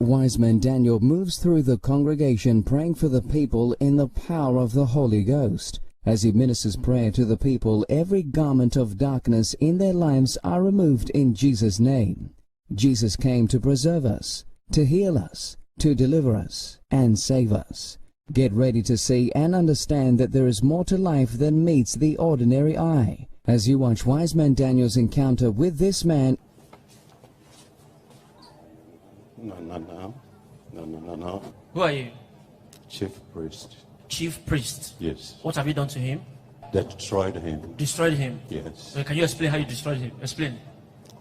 Wise man Daniel moves through the congregation praying for the people in the power of the Holy Ghost. As he ministers prayer to the people, every garment of darkness in their lives are removed in Jesus' name. Jesus came to preserve us, to heal us, to deliver us, and save us. Get ready to see and understand that there is more to life than meets the ordinary eye. As you watch Wise man Daniel's encounter with this man. No. Who are you? Chief priest. Chief priest. Yes. What have you done to him? They destroyed him. Destroyed him? Yes. Can you explain how you destroyed him? Explain.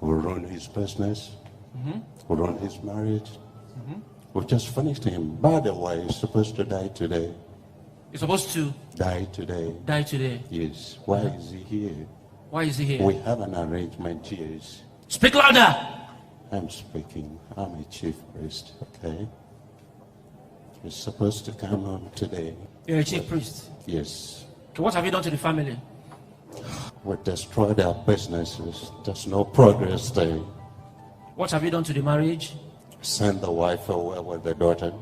We ruined his business. Mm-hmm. We ruined his marriage. Mm-hmm. We just finished him. By the way, he's supposed to die today. He's supposed to die today. Die today? Yes. Why is he here? Why is he here? We have an arrangement, yes. Speak louder! I'm speaking. I'm a chief priest, okay? He's supposed to come home today. You're a chief priest? Yes. Okay, what have you done to the family? We destroyed our businesses. There's no progress there. What have you done to the marriage? Sent the wife away with the daughter.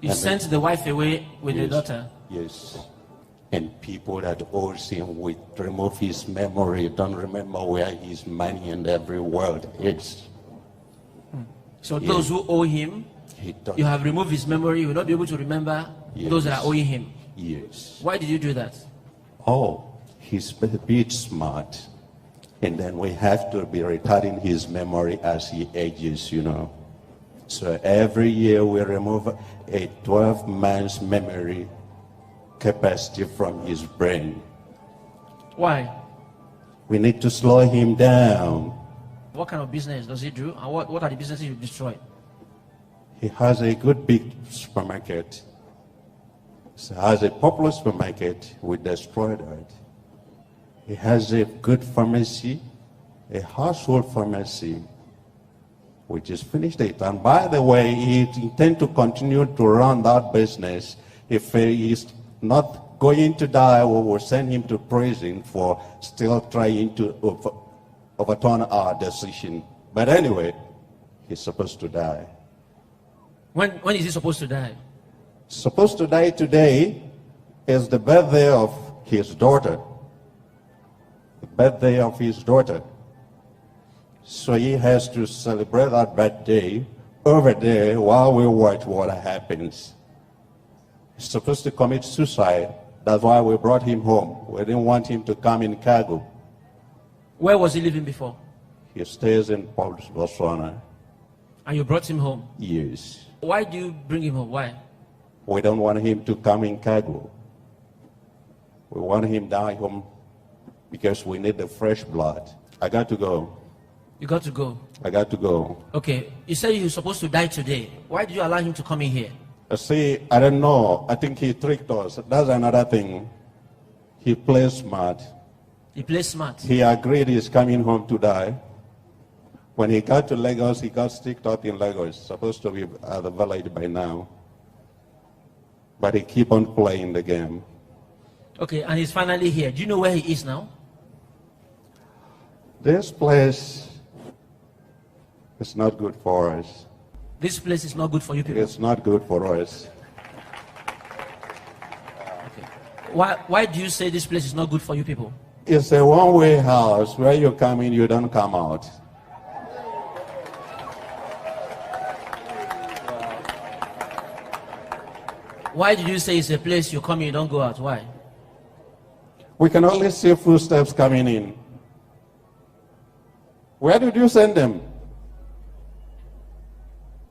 You sent the wife away with yes, the daughter? Yes. And people that owes him, we remove his memory, don't remember where his money and every world is. So yes. Those who owe him, you have removed his memory, you will not be able to remember yes. Those that are owing him. Yes. Why did you do that? Oh, he's a bit smart. And then we have to be retarding his memory as he ages, you know. So every year we remove a 12 months memory capacity from his brain. Why? We need to slow him down. What kind of business does he do? And what are the businesses you destroyed? He has a good big supermarket. He has a popular supermarket. We destroyed it. He has a good pharmacy, a household pharmacy. We just finished it. And by the way, he intends to continue to run that business. If he is not going to die, we will send him to prison for still trying to overturn our decision. But anyway, he's supposed to die. When is he supposed to die? Supposed to die today is the birthday of his daughter. The birthday of his daughter. So he has to celebrate that birthday over there while we watch what happens. He's supposed to commit suicide. That's why we brought him home. We didn't want him to come in cargo. Where was he living before? He stays in Botswana. And you brought him home? Yes. Why do you bring him home? Why? We don't want him to come in cargo. We want him down home because we need the fresh blood. I got to go. You got to go? I got to go. Okay. You said he was supposed to die today. Why did you allow him to come in here? See, I don't know. I think he tricked us. That's another thing. He plays smart. He plays smart? He agreed he's coming home to die. When he got to Lagos, he got sticked up in Lagos. Supposed to be at the village by now. But he keep on playing the game. Okay, and he's finally here. Do you know where he is now? This place is not good for us. This place is not good for you people? It's not good for us. Okay. Why do you say this place is not good for you people? It's a one-way house. Where you come in, you don't come out. Why did you say it's a place you come in, you don't go out? Why? We can only see footsteps coming in. Where did you send them?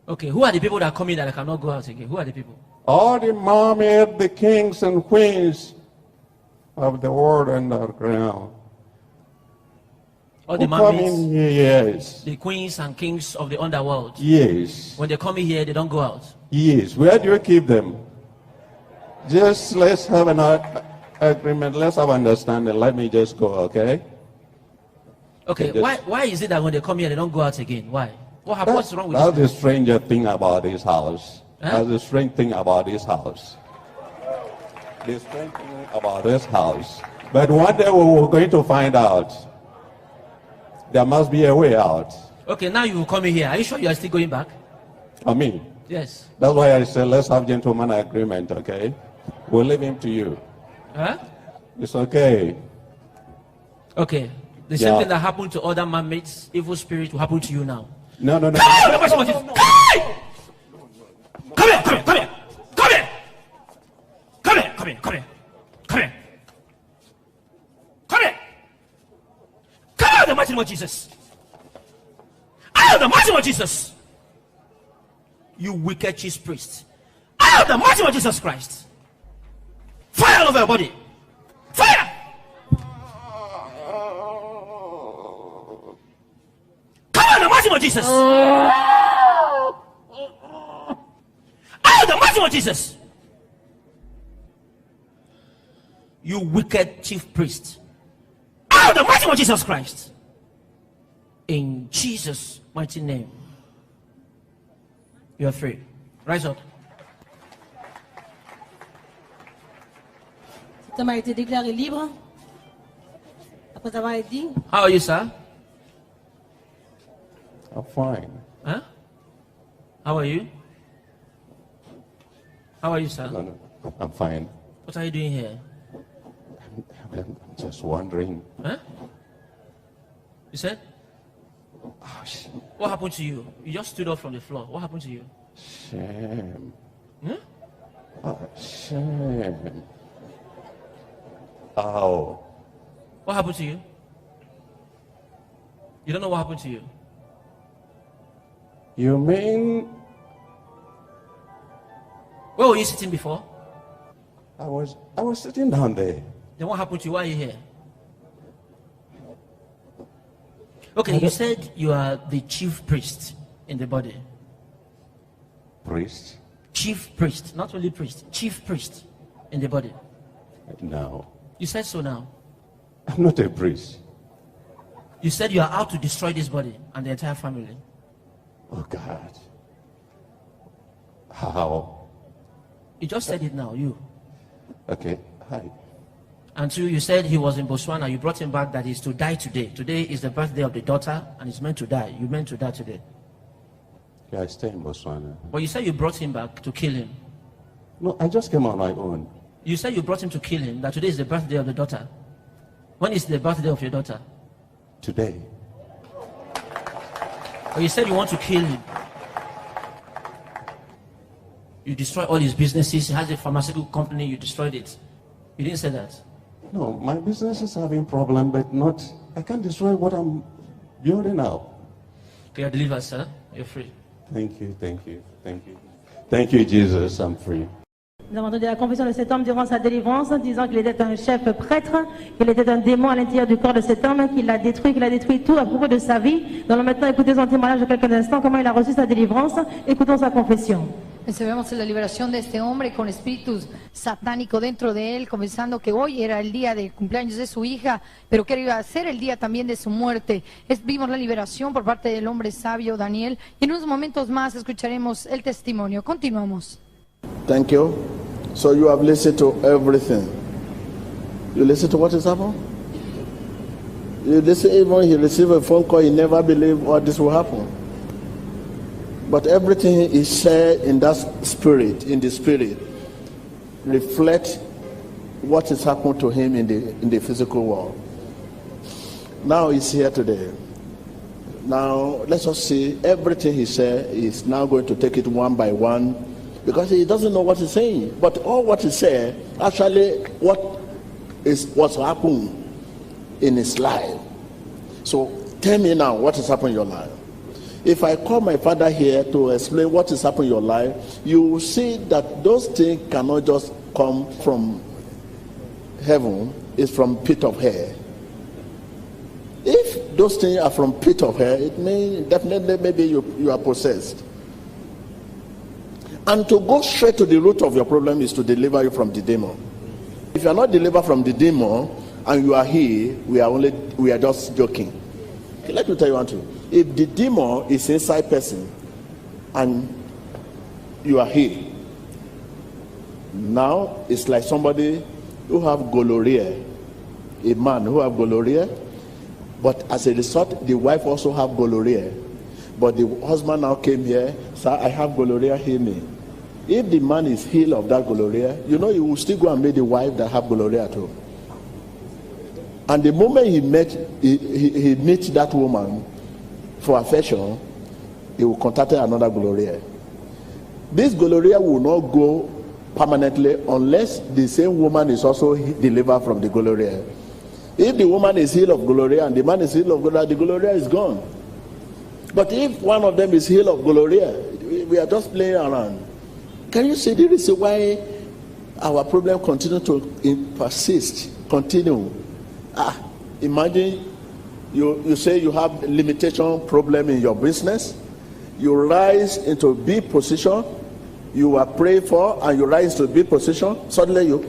Okay, who are the people that come in that cannot go out again? Who are the people? All the mermaids, the kings and queens of the world underground. All the mermaids? Yes. The queens and kings of the underworld? Yes. When they come in here, they don't go out? Yes. Where do you keep them? Just let's have an agreement. Let's have understanding. Let me just go, okay? Okay, why is it that when they come here, they don't go out again? Why? What's wrong with this? That's the stranger thing about this house. Huh? That's the strange thing about this house. The strange thing about this house. But one day we're going to find out. There must be a way out. Okay, now you will come in here. Are you sure you are still going back? I mean, Yes. that's why I said let's have gentleman agreement, okay? We'll leave him to you. Huh? It's okay. Okay. The same Yeah. thing that happened to other man-made evil spirits will happen to you now. No. Come here! Come here! Come here! Come here! Come here! Come here! Come here! Come here! Come here! Come here! Come here! Come out of the mighty name of Jesus! Out of the mighty name of Jesus! You wicked chief priest! Out of the mighty name of Jesus Christ! Fire all over your body! Fire! Come out of the mighty name of Jesus! Out of the mighty name of Jesus! You wicked chief priest! Out of the mighty name of Jesus Christ! In Jesus' mighty name, you are free. Rise up. Cet homme a été déclaré libre après avoir été dit. How are you, sir? I'm fine. Huh? How are you? How are you, sir? No, I'm fine. What are you doing here? I'm just wondering. Huh? You said? Oh, What happened to you? You just stood up from the floor. What happened to you? shame. Hmm? Oh, shame. Ow. What happened to you? You don't know what happened to you? You mean Where were you sitting before? I was sitting down there. Then what happened to you? Why are you here? Okay, you said you are the chief priest in the body. Priest? Chief priest, not only priest, chief priest in the body. No. You said so now. I'm not a priest. You said you are out to destroy this body and the entire family. Oh God. How? You just said it now, you. Okay. Hi. And two, you said he was in Botswana. You brought him back that he's to die today. Today is the birthday of the daughter and he's meant to die. You meant to die today. Yeah, I stay in Botswana. But you said you brought him back to kill him. No, I just came on my own. You said you brought him to kill him, that today is the birthday of the daughter. When is the birthday of your daughter? Today. But you said you want to kill him. You destroy all his businesses. He has a pharmaceutical company. You destroyed it. You didn't say that. No, my business is having problem, but not. I can't destroy what I'm building now. Okay, you're delivered, sir. You're free. Thank you, thank you, thank you. Thank you, Jesus. I'm free. Nous avons entendu la confession de cet homme durant sa délivrance, disant qu'il était un chef prêtre, qu'il était un démon à l'intérieur du corps de cet homme, qu'il a détruit tout à propos de sa vie. Nous allons maintenant écouter son témoignage de quelques instants, comment il a reçu sa délivrance. Écoutons sa confession. Vemos la liberación de este hombre con espíritus satánicos dentro de él, confesando que hoy era el día de cumpleaños de su hija, pero que iba a ser el día también de su muerte. Vimos la liberación por parte del hombre sabio Daniel y en unos momentos más escucharemos el testimonio. Continuamos. Thank you. So you have listened to everything. You listen to what is happening? You listen, even he received a phone call, he never believed what this will happen. But everything is said in that spirit, in the spirit, reflect what has happened to him in the physical world. Now he's here today. Now let's just see, everything he said is now going to take it one by one, because he doesn't know what he's saying. But all what he said, actually what's happened in his life. So tell me now what has happened in your life. If I call my father here to explain what is happening in your life, you will see that those things cannot just come from heaven, it's from pit of hell. If those things are from pit of hell, it may definitely maybe you are possessed. And to go straight to the root of your problem is to deliver you from the demon. If you are not delivered from the demon and you are here, we are just joking. Okay, let me tell you one thing. If the demon is inside person and you are here, now it's like somebody who have gonorrhea, a man who have gonorrhea, but as a result the wife also have gonorrhea. But the husband now came here, sir, I have gonorrhea, heal me. If the man is healed of that gonorrhea, you know, he will still go and meet the wife that have gonorrhea too. And the moment he meets that woman for affection, he will contact another gonorrhea. This gonorrhea will not go permanently unless the same woman is also delivered from the gonorrhea. If the woman is healed of gonorrhea and the man is healed of gonorrhea, the gonorrhea is gone. But if one of them is healed of gonorrhea, we are just playing around. Can you see the reason why our problem continue to persist, continue? Imagine you say you have limitation problem in your business. You rise into a big position. You are prayed for and you rise to a big position. Suddenly you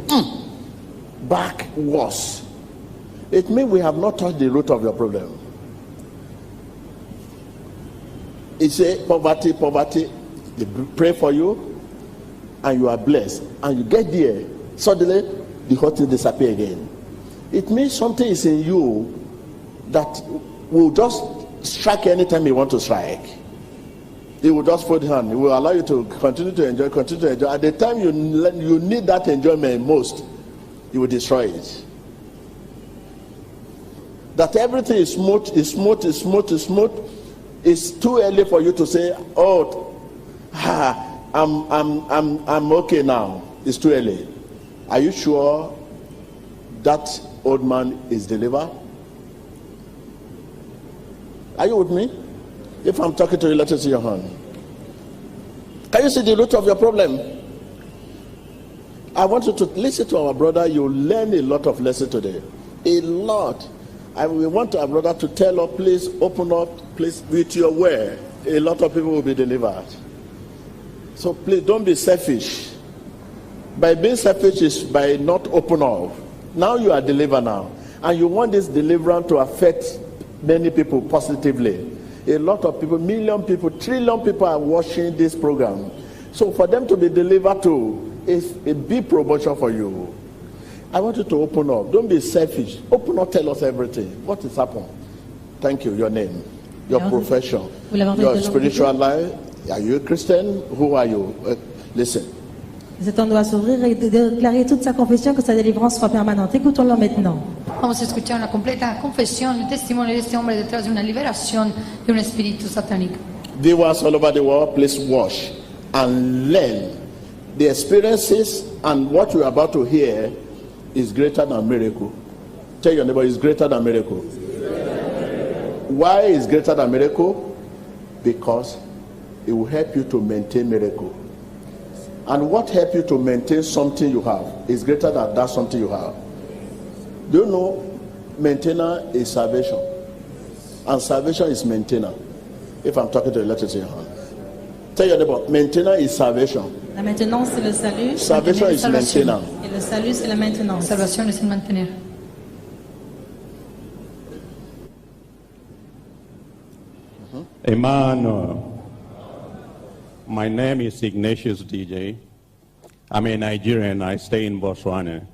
back worse. It means we have not touched the root of your problem. It's a poverty. They pray for you and you are blessed. And you get there, suddenly the whole thing disappear again. It means something is in you that will just strike anytime you want to strike. It will just fold hand. It will allow you to continue to enjoy. At the time you need that enjoyment most, you will destroy it. That everything is smooth. It's too early for you to say, "Oh, I'm okay now." It's too early. Are you sure that old man is delivered? Are you with me? If I'm talking to you, let us see your hand. Can you see the root of your problem? I want you to listen to our brother. You'll learn a lot of lessons today. A lot. And we want our brother to tell us, please open up, please, with your word. A lot of people will be delivered. So please don't be selfish. By being selfish is by not open up. Now you are delivered now. And you want this deliverance to affect many people positively. A lot of people, million people, trillion people are watching this program. So for them to be delivered to is a big promotion for you. I want you to open up. Don't be selfish. Open up, tell us everything. What is happening? Thank you. Your name, your profession, your spiritual life. Are you a Christian? Who are you? Listen. Cet homme doit s'ouvrir et déclarer toute sa confession, que sa délivrance soit permanente. Écoutons-le maintenant. Vamos a escuchar una completa confesión, el testimonio de este hombre detrás de una liberación de un espíritu satánico. Viewers all over the world, please watch and learn. The experiences and what you are about to hear is greater than miracle. Tell your neighbor, it's greater than miracle. Why is greater than miracle? Because it will help you to maintain miracle. And what helps you to maintain something you have is greater than that something you have. Do you know maintainer is salvation? And salvation is maintainer. If I'm talking to you, let us say your hand. Tell your neighbor, maintainer is salvation. La maintenance, c'est le salut. Salvation is maintainer. Et le salut, c'est la maintenance. Salvación es el mantener. Amen. My name is Ignatius DJ. I'm a Nigerian. I stay in Botswana.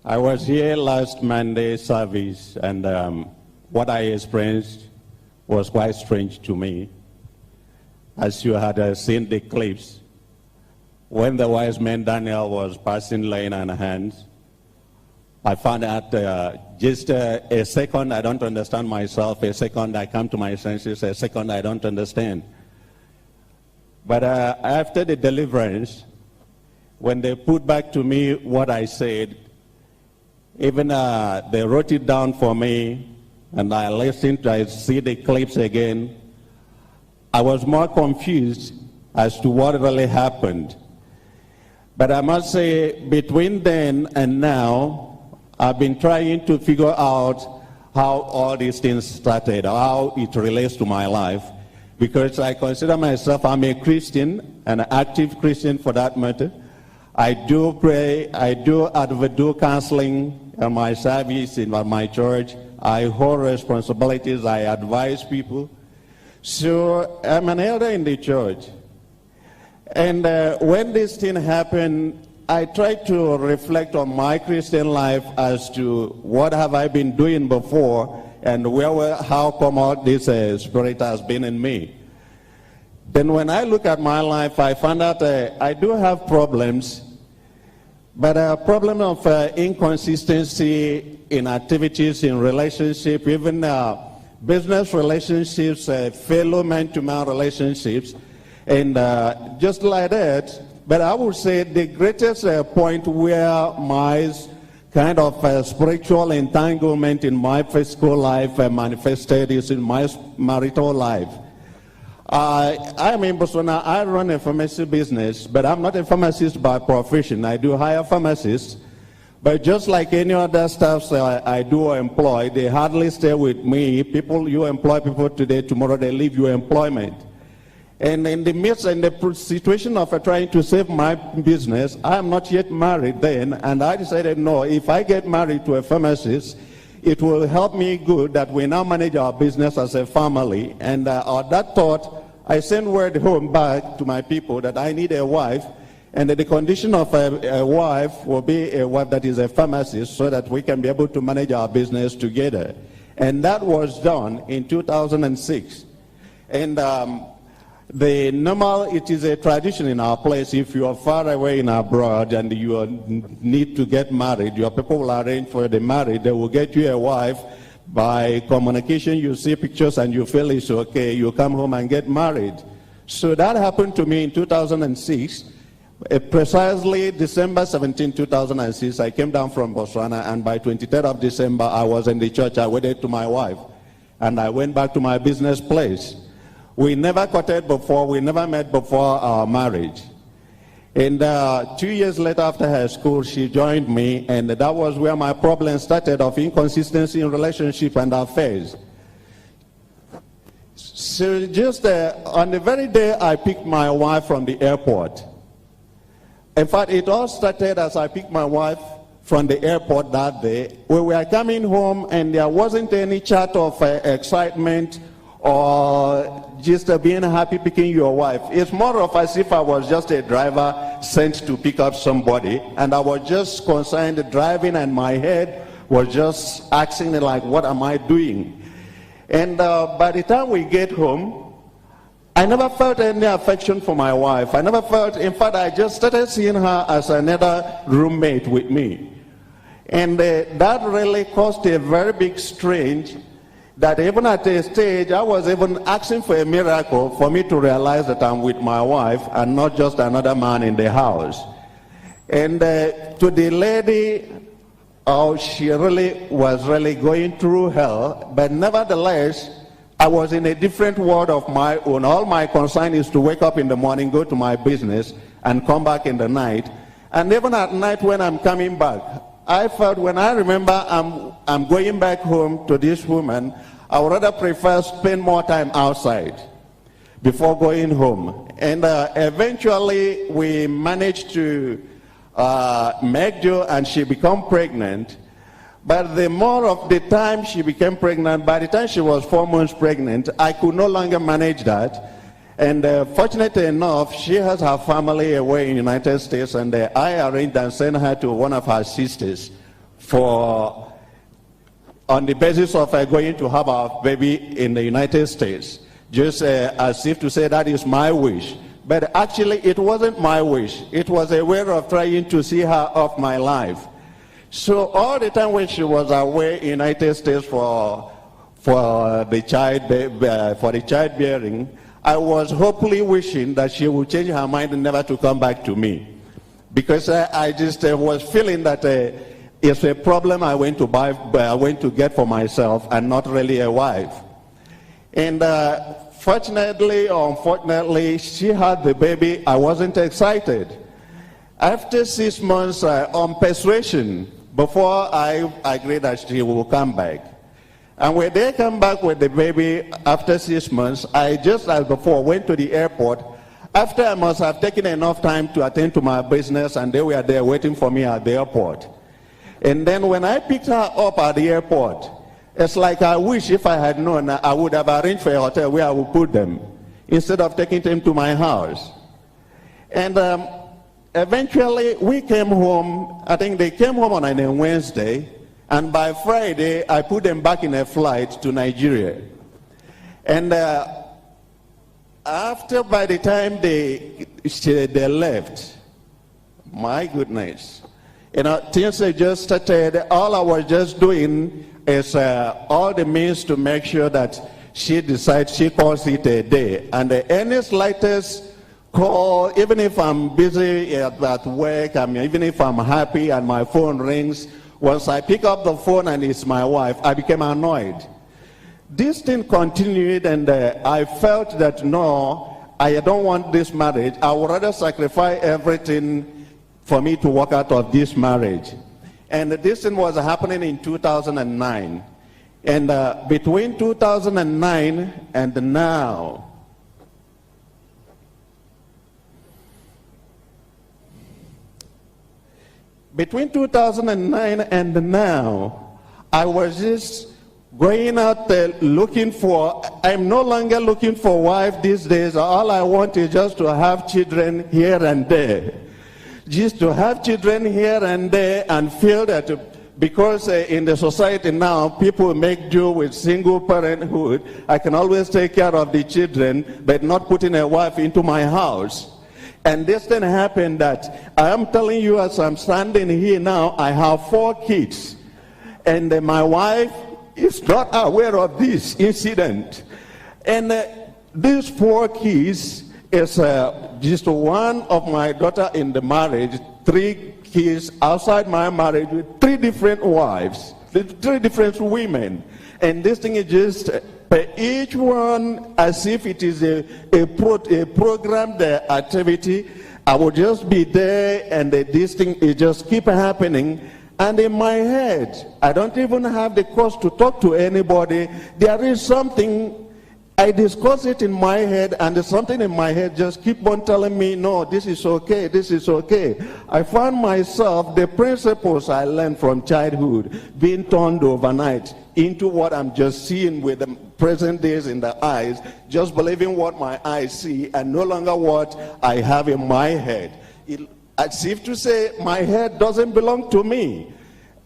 I was here last Monday service, and what I experienced was quite strange to me. As you had seen the clips, when the wise man Daniel was passing laying on hands, I found out just a second I don't understand myself, a second I come to my senses, a second I don't understand. But after the deliverance, when they put back to me what I said, even they wrote it down for me, and I listened, I see the clips again. I was more confused as to what really happened. But I must say, between then and now, I've been trying to figure out how all these things started, how it relates to my life. Because I consider myself, I'm a Christian, an active Christian for that matter. I do pray, I do counseling in my service, in my church. I hold responsibilities, I advise people. So I'm an elder in the church. And when this thing happened, I tried to reflect on my Christian life as to what have I been doing before and how come all this spirit has been in me. Then when I look at my life, I find out I do have problems, but a problem of inconsistency in activities, in relationship, even business relationships, fellow man-to-man relationships, and just like that. But I would say the greatest point where my kind of spiritual entanglement in my physical life manifested is in my marital life. I'm in Botswana. I run a pharmacy business, but I'm not a pharmacist by profession. I do hire pharmacists. But just like any other staffs I do employ, they hardly stay with me. You employ people today, tomorrow they leave your employment. And in the midst, in the situation of trying to save my business, I am not yet married then, and I decided, no, if I get married to a pharmacist, it will help me good that we now manage our business as a family. And on that thought, I sent word home back to my people that I need a wife, and that the condition of a wife will be a wife that is a pharmacist, so that we can be able to manage our business together. And that was done in 2006. And it is a tradition in our place, if you are far away in abroad and you need to get married, your people will arrange for the marriage. They will get you a wife by communication. You see pictures and you feel it's okay. You come home and get married. So that happened to me in 2006. Precisely December 17, 2006, I came down from Botswana, and by 23rd of December, I was in the church. I waited to my wife, and I went back to my business place. We never courted before. We never met before our marriage. And 2 years later, after high school, she joined me, and that was where my problem started of inconsistency in relationship and affairs. So just on the very day I picked my wife from the airport. In fact, it all started as I picked my wife from the airport that day. We were coming home, and there wasn't any chat of excitement or just being happy picking your wife. It's more of as if I was just a driver sent to pick up somebody, and I was just concerned driving, and my head was just asking like, what am I doing? And by the time we get home, I never felt any affection for my wife. I never felt, in fact, I just started seeing her as another roommate with me. And that really caused a very big strain, that even at a stage, I was even asking for a miracle for me to realize that I'm with my wife and not just another man in the house. And to the lady, she really was going through hell, but nevertheless, I was in a different world of my own. All my concern is to wake up in the morning, go to my business, and come back in the night. And even at night when I'm coming back, I felt when I remember I'm going back home to this woman, I would rather prefer spend more time outside before going home. And eventually we managed to make do, and she became pregnant. But the more of the time she became pregnant, by the time she was 4 months pregnant, I could no longer manage that. And fortunately enough, she has her family away in the United States, and I arranged and sent her to one of her sisters on the basis of going to have our baby in the United States, just as if to say that is my wish. But actually it wasn't my wish. It was a way of trying to see her off my life. So all the time when she was away in the United States for the childbearing, I was hopefully wishing that she would change her mind and never to come back to me, because I just was feeling that it's a problem I went to get for myself and not really a wife. And fortunately or unfortunately, she had the baby. I wasn't excited. After 6 months on persuasion, before I agreed that she will come back. And when they come back with the baby after 6 months, I just as before went to the airport. After I must have taken enough time to attend to my business, and they were there waiting for me at the airport. And then when I picked her up at the airport, it's like I wish if I had known, I would have arranged for a hotel where I would put them, instead of taking them to my house. And eventually we came home. I think they came home on a Wednesday, And by Friday, I put them back in a flight to Nigeria. And after, by the time they left, my goodness, you know, things just started. All I was just doing is all the means to make sure that she decides, she calls it a day. And any slightest call, even if I'm busy at work, even if I'm happy and my phone rings, once I pick up the phone and it's my wife, I became annoyed. This thing continued, and I felt that no, I don't want this marriage. I would rather sacrifice everything for me to walk out of this marriage. And this thing was happening in 2009. And between 2009 and now, between 2009 and now, I was just going out there looking for, I'm no longer looking for a wife these days. All I want is just to have children here and there. Just to have children here and there and feel that, because in the society now, people make do with single parenthood, I can always take care of the children, but not putting a wife into my house. And this thing happened that I am telling you, as I'm standing here now, I have 4 kids. And my wife is not aware of this incident. And these 4 kids is just one of my daughter in the marriage, 3 kids outside my marriage with 3 different wives, 3 different women. And this thing is just, each one as if it is a programmed activity. I will just be there, and this thing is just keep happening. And in my head, I don't even have the courage to talk to anybody. There is something, I discuss it in my head, and there's something in my head just keep on telling me, no, this is okay, this is okay. I found myself, the principles I learned from childhood being turned overnight into what I'm just seeing with the present days in the eyes, just believing what my eyes see and no longer what I have in my head. As if to say, my head doesn't belong to me.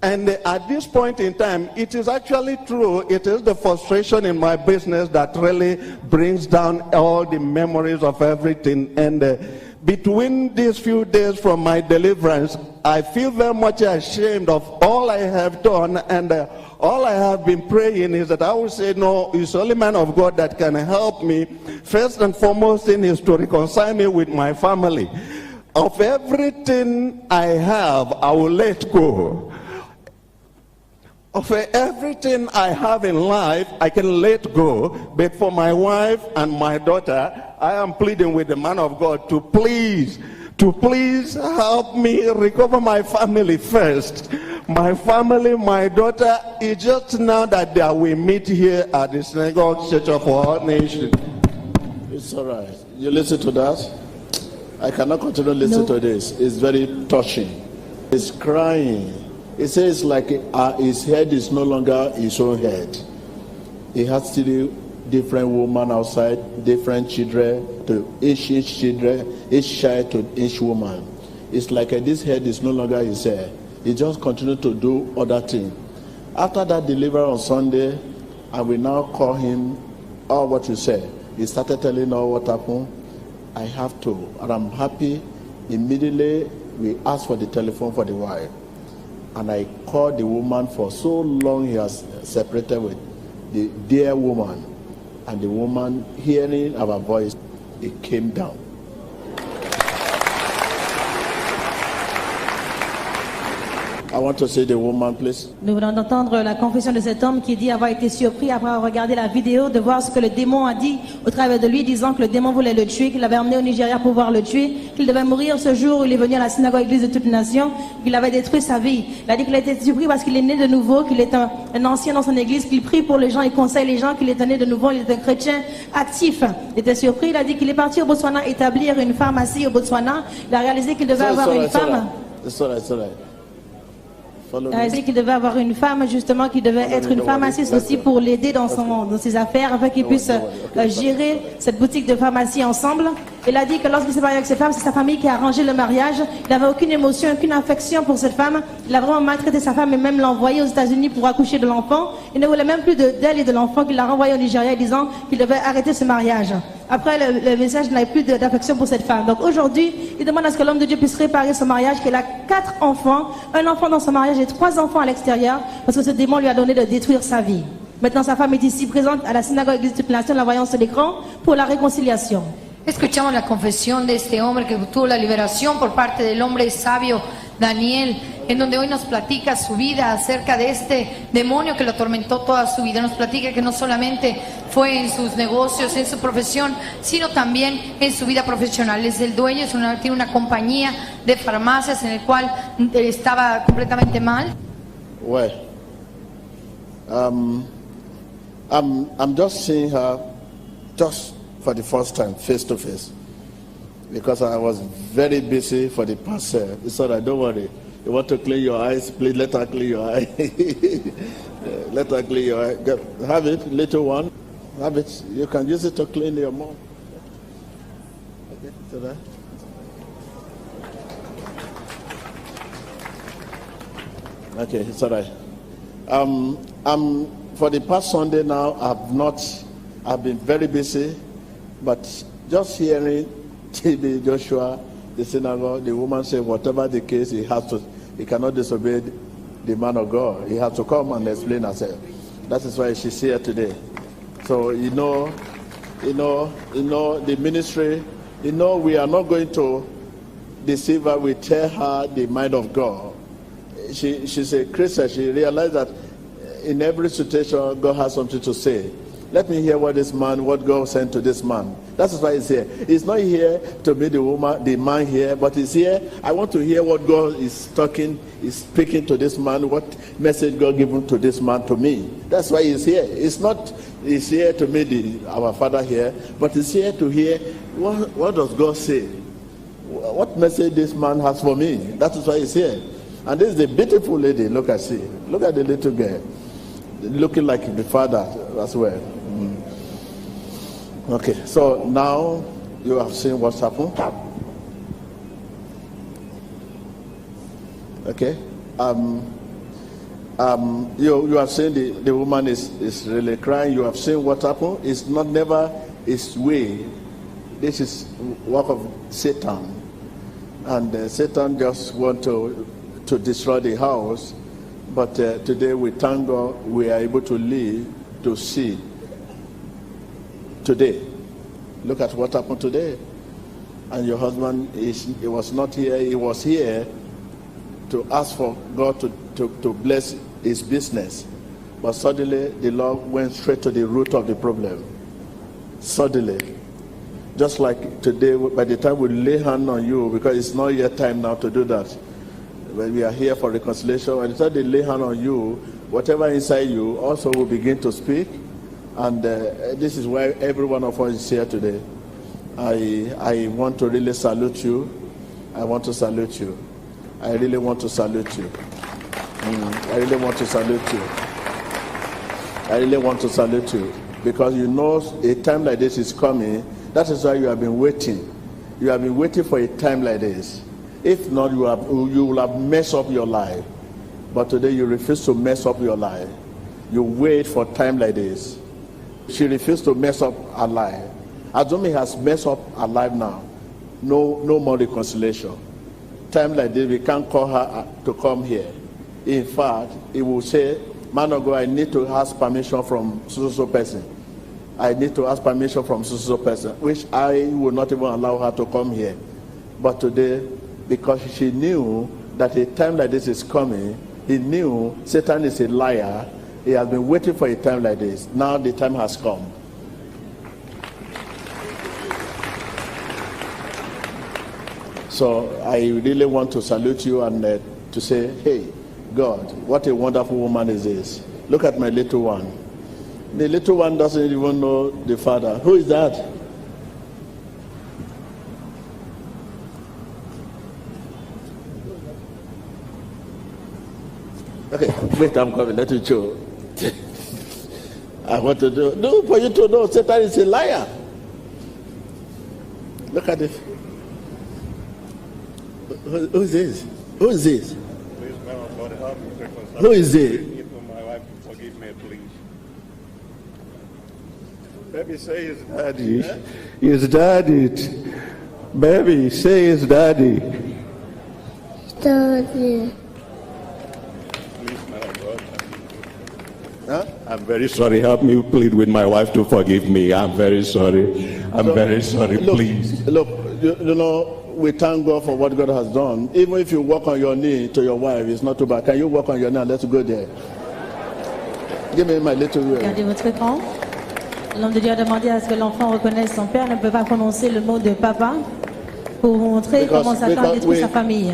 And at this point in time, it is actually true. It is the frustration in my business that really brings down all the memories of everything. And between these few days from my deliverance, I feel very much ashamed of all I have done. And all I have been praying is that I will say, no, it's only man of God that can help me. First and foremost thing is to reconcile me with my family. Of everything I have, I will let go. Of everything I have in life, I can let go. But for my wife and my daughter, I am pleading with the man of God to please help me recover my family first. My family, my daughter, it's just now that we meet here at the Synagogue Church of All Nations. It's all right. You listen to that? I cannot continue listening to this. It's very touching. He's crying. It says like his head is no longer his own head. He has still different women outside, different children to each children, each child to each woman. It's like this head is no longer his head. He just continued to do other things. After that delivery on Sunday, I will now call him all what you said. He started telling all what happened. I have to, and I'm happy. Immediately, we asked for the telephone for the wife. And I called the woman for so long he has separated with the dear woman. And the woman, hearing our voice, it came down. I want to see the woman, please. Nous venons d'entendre la confession de cet homme qui dit avoir été surpris après avoir regardé la vidéo de voir ce que le démon a dit au travers de lui, disant que le démon voulait le tuer, qu'il l'avait emmené au Nigeria pour pouvoir le tuer, qu'il devait mourir ce jour où il est venu à la synagogue église de toute nation, qu'il avait détruit sa vie. Il a dit qu'il a été surpris parce qu'il est né de nouveau, qu'il est un ancien dans son église, qu'il prie pour les gens, il conseille les gens, qu'il est né de nouveau, il est un chrétien actif. Il était surpris, il a dit qu'il est parti au Botswana établir une pharmacie au Botswana. Il a réalisé qu'il devait avoir une femme. Il a dit qu'il devait avoir une femme, justement, qui devait être une pharmaciste aussi pour l'aider dans ses affaires, afin qu'il puisse gérer cette boutique de pharmacie ensemble. Il a dit que lorsqu'il s'est marié avec cette femme, c'est sa famille qui a arrangé le mariage. Il n'avait aucune émotion, aucune affection pour cette femme. Il a vraiment maltraité sa femme et même l'a envoyée aux États-Unis pour accoucher de l'enfant. Il ne voulait même plus d'elle et de l'enfant, qu'il l'a renvoyé au Nigeria disant qu'il devait arrêter ce mariage. Après, le message n'avait plus d'affection pour cette femme. Donc aujourd'hui, il demande à ce que l'homme de Dieu puisse réparer son mariage, qu'il a 4 enfants, un enfant dans son mariage et 3 enfants à l'extérieur, parce que ce démon lui a donné de détruire sa vie. Maintenant, sa femme est ici présente à la synagogue Église de toute nation, la voyant sur l'écran, pour la réconciliation. Escuchamos la confesión de este hombre que tuvo la liberación por parte del hombre sabio Daniel, en donde hoy nos platica su vida acerca de este demonio que lo atormentó toda su vida. Nos platica que no solamente fue en sus negocios, en su profesión, sino también en su vida profesional. Es el dueño, tiene una compañía de farmacias en el cual estaba completamente mal. Well, I'm just seeing her just for the first time, face to face, because I was very busy for the past. He said, "I don't worry. You want to clean your eyes? Please let her clean your eye. Let her clean your eye. Have it, little one. Have it. You can use it to clean your mouth." Okay, so that. Okay, it's all right. For the past Sunday now, I've been very busy, but just hearing TB Joshua, the synagogue, the woman say, whatever the case, he cannot disobey the man of God. He has to come and explain herself. That is why she's here today. So you know, the ministry, we are not going to deceive her. We tell her the mind of God. She's a Christian. She realized that in every situation, God has something to say. Let me hear what God sent to this man. That's why he's here. He's not here to be the man here, but he's here. I want to hear what God is speaking to this man, what message God given to this man, to me. That's why he's here. He's here to meet our Father here, but he's here to hear what does God say? What message this man has for me? That is why he's here. And this is a beautiful lady. Look at the little girl, looking like the father as well. Okay, so now you have seen what's happened. Okay, you have seen the woman is really crying. You have seen what happened. It's not never his way. This is work of Satan, and Satan just want to destroy the house. But today we thank God we are able to live to see today. Look at what happened today. And your husband, he was not here. He was here to ask for God to bless his business. But suddenly the Lord went straight to the root of the problem. Suddenly. Just like today, by the time we lay hand on you, because it's not yet time now to do that. When we are here for reconciliation, by the time they lay hand on you, whatever inside you also will begin to speak. And this is why every one of us is here today. I want to really salute you. I want to salute you. I really want to salute you. I really want to salute you. I really want to salute you. Because you know a time like this is coming. That is why you have been waiting. You have been waiting for a time like this. If not, you will have messed up your life. But today you refuse to mess up your life. You wait for time like this. She refused to mess up her life. Azumi has messed up her life now. No more reconciliation. Time like this, we can't call her to come here. In fact, he will say, man of God, I need to ask permission from so person. I need to ask permission from so person, which I will not even allow her to come here. But today, because she knew that a time like this is coming, he knew Satan is a liar. He has been waiting for a time like this. Now the time has come. So I really want to salute you and to say, hey, God, what a wonderful woman is this. Look at my little one. The little one doesn't even know the father. Who is that? Okay, wait, I'm coming. Let me show. I want to do. No, for you to know, Satan is a liar. Look at it. Who is this? Who is this? Please, man of God, help me reconcile. Who is it? My wife, forgive me, please. Baby, say his daddy. His daddy. Baby, say his daddy. Daddy. Please, man of God. Huh? I'm very sorry. Help me plead with my wife to forgive me. I'm very sorry. I'm very sorry. Look, Please. Look, you know, we thank God for what God has done. Even if you walk on your knee to your wife, it's not too bad. Can you walk on your knee and let's go there? Give me my little way. Regardez votre écran. L'homme de Dieu a demandé à ce que l'enfant reconnaisse son père, ne peut pas prononcer le mot de papa pour montrer comment Satan détruit sa famille.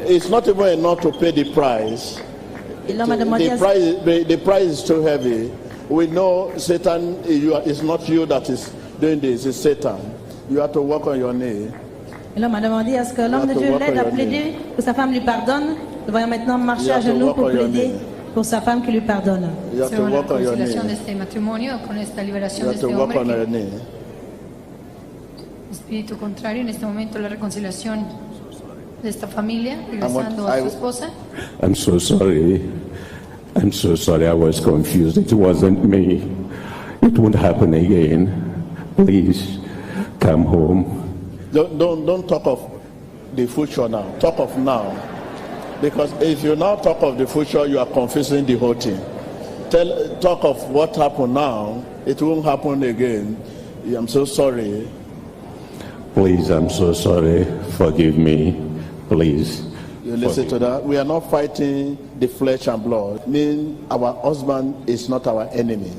It's not even enough to pay the price. Et l'homme a demandé à The price is too heavy. We know Satan, it's not you that is doing this, it's Satan. You have to walk on your knee. Et l'homme a demandé à ce que l'homme de Dieu l'aide à plaider pour que sa femme lui pardonne. Nous voyons maintenant marcher à genoux pour plaider pour sa femme qui lui pardonne. You have to Según la walk on your knee. reconciliación de este matrimonio, con esta You liberación de have to este walk on hombre, your knee. espíritu contrario, en este momento la reconciliación de esta familia, regresando a su esposa. I'm so sorry. I'm so sorry. I was confused. It wasn't me. It won't happen again. Please come home. Don't talk of the future now. Talk of now. Because if you now talk of the future, you are confusing the whole thing. Talk of what happened now. It won't happen again. I'm so sorry. Please, I'm so sorry. Forgive me. Please. You listen to that. We are not fighting the flesh and blood. Mean our husband is not our enemy.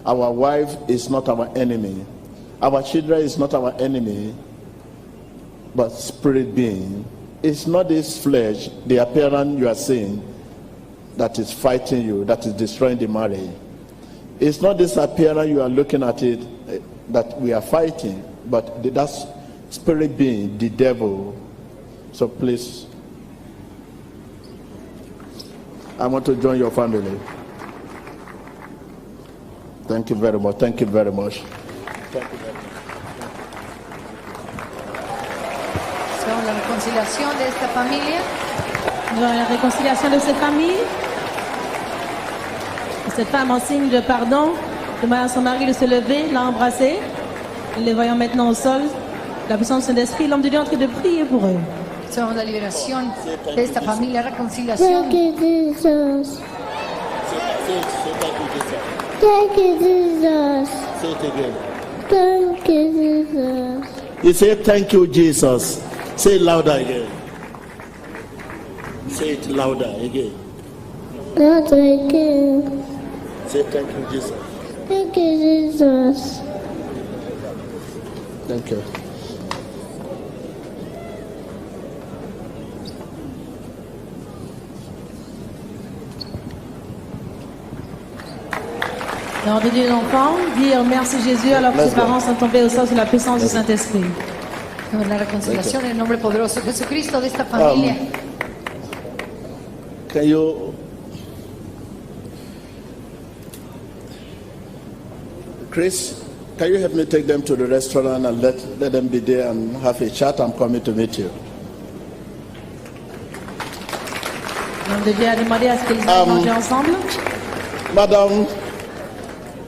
Our wife is not our enemy. Our children is not our enemy. But spirit being. It's not this flesh, the appearance you are seeing, that is fighting you, that is destroying the marriage. It's not this appearance you are looking at it that we are fighting, but that's spirit being, the devil. So please, I want to join your family. Thank you very much. Thank you very much. Thank you very much. Según la reconciliación de esta familia, Nous avons la réconciliation de cette famille. Cette femme en signe de pardon demande à son mari de se lever, l'a embrassé. Nous les voyons maintenant au sol. La puissance de l'esprit, l'homme de Dieu est en train de prier pour eux. según la liberación de esta familia, reconciliación. Thank you, Jesus. Thank you, Jesus. Say it again. Thank you, Jesus. You say thank you, Jesus. Say it louder again. Say it louder again. Not again. Say thank you, Jesus. Thank you, Jesus. Thank you. Dans le Dieu l'enfant, dire merci Jésus alors que ses parents sont tombés au sol sous la puissance du Saint-Esprit. La reconciliación en el nombre poderoso de Jesucristo de esta familia. Can you, Chris, can you help me take them to the restaurant and let them be there and have a chat? I'm coming to meet you. L'homme de Dieu a demandé à ce qu'ils aillent manger ensemble. Madam,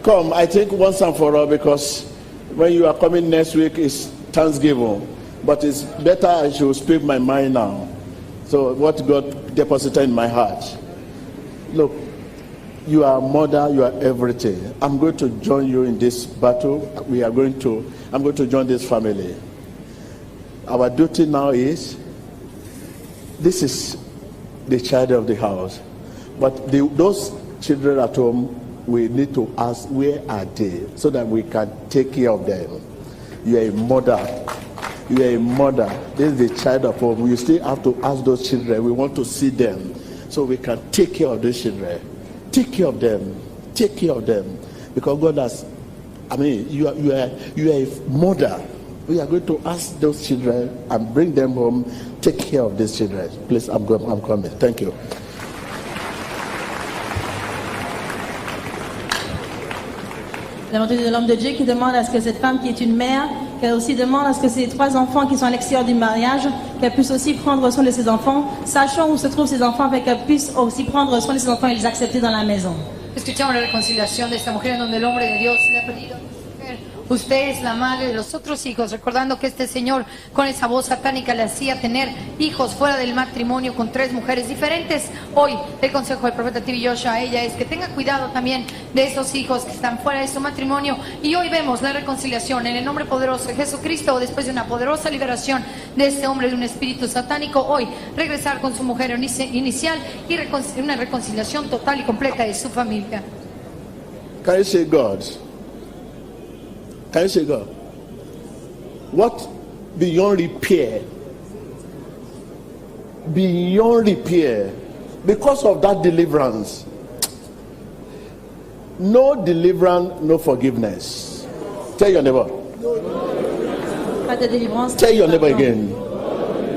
come, I think once and for all, because when you are coming next week is Thanksgiving, but it's better I should speak my mind now. So what God deposited in my heart. Look, you are mother, you are everything. I'm going to join you in this battle. I'm going to join this family. Our duty now is, this is the child of the house. But those children at home, we need to ask, where are they? So that we can take care of them. You are a mother. You are a mother. This is the child of home. You still have to ask those children. We want to see them so we can take care of those children. Take care of them. Take care of them. Because God has, you are a mother. We are going to ask those children and bring them home. Take care of these children. Please, I'm coming. Thank you. Nous avons entendu de l'homme de Dieu qui demande à ce que cette femme qui est une mère qu'elle aussi demande à ce que ces 3 enfants qui sont à l'extérieur du mariage, qu'elle puisse aussi prendre soin de ses enfants, sachant où se trouvent ses enfants, afin qu'elle puisse aussi prendre soin de ses enfants et les accepter dans la maison. Escuchamos la reconciliación de esta mujer en donde el hombre de Dios le ha pedido a esta mujer: usted es la madre de los otros hijos, recordando que este señor con esa voz satánica le hacía tener hijos fuera del matrimonio con 3 mujeres diferentes. Hoy el consejo del profeta TB Joshua a ella es que tenga cuidado también de esos hijos que están fuera de su matrimonio. Y hoy vemos la reconciliación en el nombre poderoso de Jesucristo, después de una poderosa liberación de este hombre de un espíritu satánico. Hoy regresar con su mujer inicial y una reconciliación total y completa de su familia. Can you say God? Can you say God? What beyond repair? Beyond repair. Because of that deliverance. No deliverance, no forgiveness. Tell your neighbor. Pas de délivrance. Tell your neighbor again.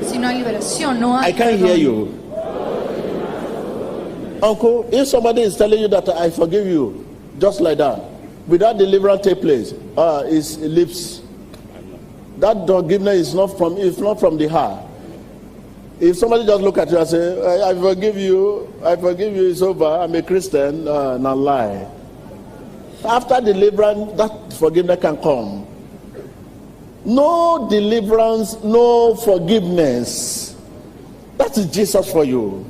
Si no hay liberación, no hay I can't hear you. Uncle, if somebody is telling you that I forgive you, just like that, without deliverance take place, his lips, that forgiveness is not from the heart. If somebody just look at you and say, I forgive you, it's over, I'm a Christian, not lie. After deliverance, that forgiveness can come. No deliverance, no forgiveness. That is Jesus for you.